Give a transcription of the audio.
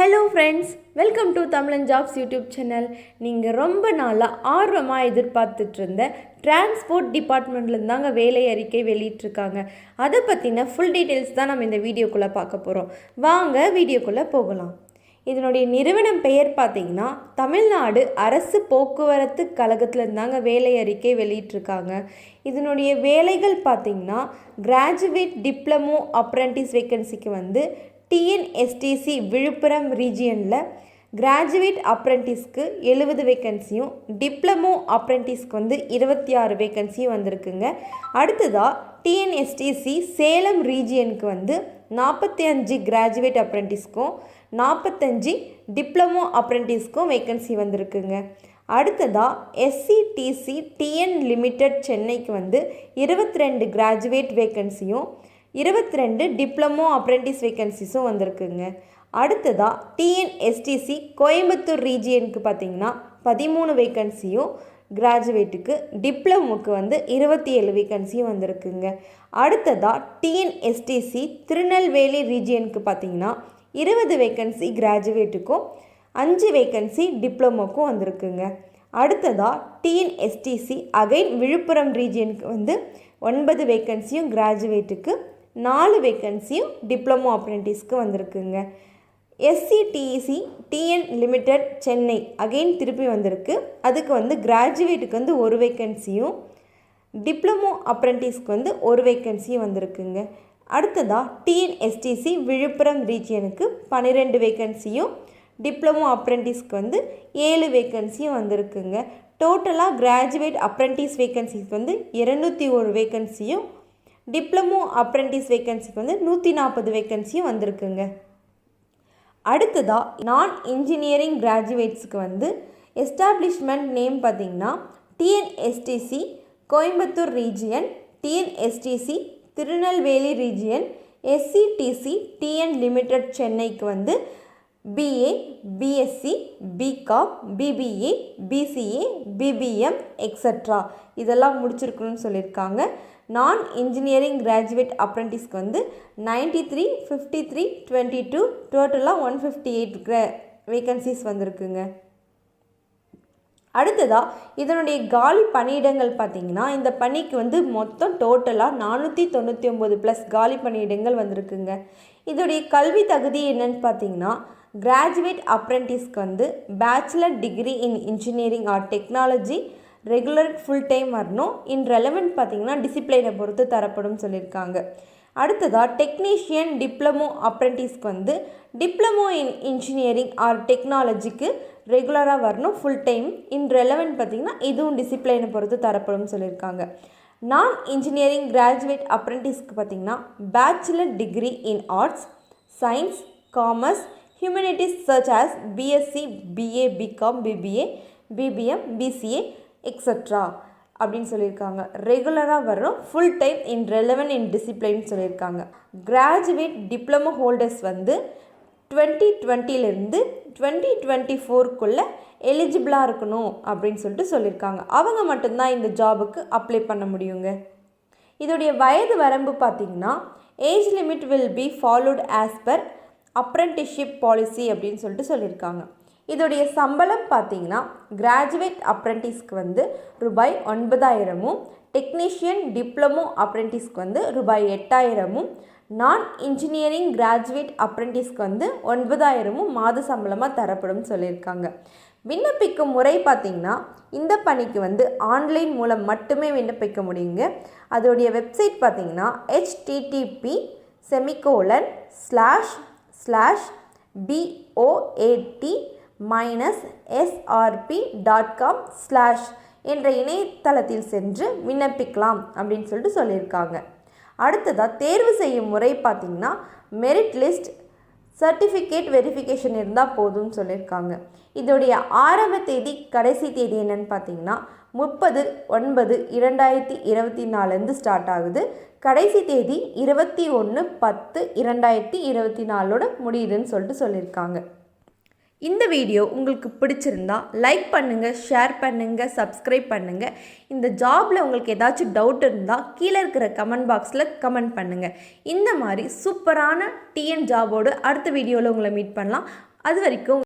Hello friends, welcome to தமிழன் jobs YouTube channel. நீங்கள் ரொம்ப நாளாக ஆர்வமாக எதிர்பார்த்துட்டு இருந்த டிரான்ஸ்போர்ட் டிபார்ட்மெண்ட்லேருந்து தாங்க வேலை அறிக்கை வெளியிட்ருக்காங்க. அதை பற்றின ஃபுல் டீட்டெயில்ஸ் தான் நம்ம இந்த வீடியோக்குள்ளே பார்க்க போகிறோம். வாங்க வீடியோக்குள்ளே போகலாம். இதனுடைய நிறுவனம் பெயர் பார்த்திங்கன்னா தமிழ்நாடு அரசு போக்குவரத்து கழகத்தில் தாங்க வேலை அறிக்கை வெளியிட்ருக்காங்க. இதனுடைய வேலைகள் பார்த்திங்கன்னா கிராஜுவேட் டிப்ளமோ அப்ரெண்டிஸ் வேக்கன்சிக்கு டிஎன்எஸ்டிசி விழுப்புரம் ரீஜியனில் கிராஜுவேட் அப்ரெண்டிஸ்க்கு 70 வேக்கன்சியும் டிப்ளமோ அப்ரெண்டிஸ்க்கு 26 வேக்கன்சியும் வந்திருக்குங்க. அடுத்ததாக டிஎன்எஸ்டிசி சேலம் ரீஜியனுக்கு 45 கிராஜுவேட் அப்ரெண்டிஸ்க்கும் 45 டிப்ளமோ அப்ரெண்டிஸ்க்கும் வேக்கன்சி வந்திருக்குங்க. அடுத்ததாக எஸ்சிடிசி டிஎன் லிமிடெட் சென்னைக்கு 22 கிராஜுவேட் வேக்கன்சியும் 22 டிப்ளமோ அப்ரெண்டிஸ் வேக்கன்சிஸும் வந்திருக்குங்க. அடுத்ததாக டிஎன்எஸ்டிசி கோயம்புத்தூர் ரீஜியனுக்கு பார்த்திங்கன்னா 13 வேக்கன்சியும் கிராஜுவேட்டுக்கு டிப்ளமோக்கு 27 வேக்கன்சியும் வந்திருக்குங்க. அடுத்ததாக டிஎன்எஸ்டிசி திருநெல்வேலி ரீஜியனுக்கு பார்த்திங்கன்னா 20 வேக்கன்சி கிராஜுவேட்டுக்கும் 5 வேக்கன்சி டிப்ளமோக்கும் வந்திருக்குங்க. அடுத்ததாக டிஎன்எஸ்டிசி அகைன் விழுப்புரம் ரீஜியனுக்கு 9 வேக்கன்சியும் கிராஜுவேட்டுக்கு 4 வேக்கன்சியும் டிப்ளமோ அப்ரெண்டிஸ்க்கு வந்திருக்குங்க. SCTC TN limited Chennai again திருப்பி வந்திருக்கு. அதுக்கு கிராஜுவேட்டுக்கு 1 வேக்கன்சியும் டிப்ளமோ அப்ரெண்டிஸ்க்கு 1 வேக்கன்சியும் வந்திருக்குங்க. அடுத்ததாக டிஎன்எஸ்டிசி விழுப்புரம் ரீஜியனுக்கு 12 வேக்கன்சியும் டிப்ளமோ அப்ரெண்டிஸ்க்கு 7 வேக்கன்சியும் வந்திருக்குங்க. டோட்டலாக கிராஜுவேட் அப்ரெண்டிஸ் வேக்கன்சிக்கு 201 வேக்கன்சியும் டிப்ளமோ அப்ரெண்டிஸ் வேக்கன்சிக்கு 140 வேக்கன்சியும் வந்திருக்குங்க. அடுத்ததாக நான் இன்ஜினியரிங் கிராஜுவேட்ஸுக்கு எஸ்டாப்ளிஷ்மெண்ட் நேம் பார்த்திங்கன்னா TNSTC Coimbatore region, TNSTC Tirunelveli region, SCTC TN limited சென்னைக்கு BA, BSc, BCom, BBA, BCA, BBM extra இதெல்லாம் முடிச்சிருக்கணும்னு சொல்லியிருக்காங்க. நான் இன்ஜினியரிங் கிராஜுவேட் அப்ரெண்டிஸ்க்கு 93, 53, 22 டோட்டலாக 158 வேக்கன்சிஸ் வந்திருக்குங்க. அடுத்ததாக இதனுடைய காலி பணியிடங்கள் பார்த்திங்கன்னா இந்த பணிக்கு மொத்தம் டோட்டலாக 499 ப்ளஸ் காலி பணியிடங்கள் வந்திருக்குங்க. இதோடைய கல்வி தகுதி என்னன்னு பார்த்திங்கன்னா கிராஜுவேட் அப்ரெண்டிஸ்க்கு bachelor degree in engineering or technology regular full time வரணும். இன் ரெலவெண்ட் பார்த்திங்கன்னா டிசிப்ளினை பொறுத்து தரப்படும் சொல்லியிருக்காங்க. அடுத்ததாக டெக்னீஷியன் டிப்ளமோ அப்ரெண்டிஸ்க்கு டிப்ளமோ இன் இன்ஜினியரிங் ஆர் டெக்னாலஜிக்கு ரெகுலராக வரணும் ஃபுல் டைம். இன் ரெலவெண்ட் பார்த்திங்கன்னா இதுவும் டிசிப்ளினை பொறுத்து தரப்படும் சொல்லியிருக்காங்க. நான் இன்ஜினியரிங் கிராஜுவேட் அப்ரெண்டிஸ்க்கு பார்த்திங்கன்னா bachelor degree in arts, science, commerce, humanities such as BSc, BA, BCom, BBA, BBM, BCA extra அப்படின்னு சொல்லியிருக்காங்க. ரெகுலராக வரும் full time in relevant in discipline சொல்லியிருக்காங்க. கிராஜுவேட் டிப்ளமோ ஹோல்டர்ஸ் 2020 2024 எலிஜிபிளாக இருக்கணும் அப்படின்னு சொல்லியிருக்காங்க. அவங்க மட்டும்தான் இந்த ஜாபுக்கு அப்ளை பண்ண முடியுங்க. இதோடைய வயது வரம்பு பார்த்திங்கன்னா age limit will be followed as per apprenticeship policy அப்படின்னு சொல்லியிருக்காங்க. இதோடைய சம்பளம் பார்த்திங்கன்னா கிராஜுவேட் அப்ரெண்டிஸ்க்கு ரூபாய் 9,000, டெக்னீஷியன் டிப்ளமோ அப்ரெண்டிஸ்க்கு ரூபாய் 8,000, நான் இன்ஜினியரிங் கிராஜுவேட் அப்ரெண்டிஸ்க்கு 9,000 மாத சம்பளமாக தரப்படும் சொல்லியிருக்காங்க. விண்ணப்பிக்கும் முறை பார்த்திங்கன்னா இந்த பணிக்கு ஆன்லைன் மூலம் மட்டுமே விண்ணப்பிக்க முடியுங்க. அதோடைய வெப்சைட் பார்த்திங்கன்னா http://BOAT-SRP.com/ என்ற இணையதளத்தில் சென்று விண்ணப்பிக்கலாம் அப்படின்னு சொல்லியிருக்காங்க. அடுத்ததாக தேர்வு செய்யும் முறை பார்த்திங்கன்னா மெரிட் லிஸ்ட், சர்டிஃபிகேட் வெரிஃபிகேஷன் இருந்தால் போதும்னு சொல்லியிருக்காங்க. இதோடைய ஆரம்ப தேதி கடைசி தேதி என்னன்னு பார்த்திங்கன்னா 30/9/2024 ஸ்டார்ட் ஆகுது. கடைசி தேதி 21/10/2024 முடியுதுன்னு சொல்லியிருக்காங்க. இந்த வீடியோ உங்களுக்கு பிடிச்சிருந்தா லைக் பண்ணுங்கள், ஷேர் பண்ணுங்கள், சப்ஸ்கிரைப் பண்ணுங்கள். இந்த ஜாபில் உங்களுக்கு ஏதாச்சும் டவுட் இருந்தால் கீழே இருக்கிற கமெண்ட் பாக்ஸில் கமெண்ட் பண்ணுங்கள். இந்த மாதிரி சூப்பரான டிஎன் ஜாபோடு அடுத்த வீடியோவில் உங்களை மீட் பண்ணலாம். அது வரைக்கும்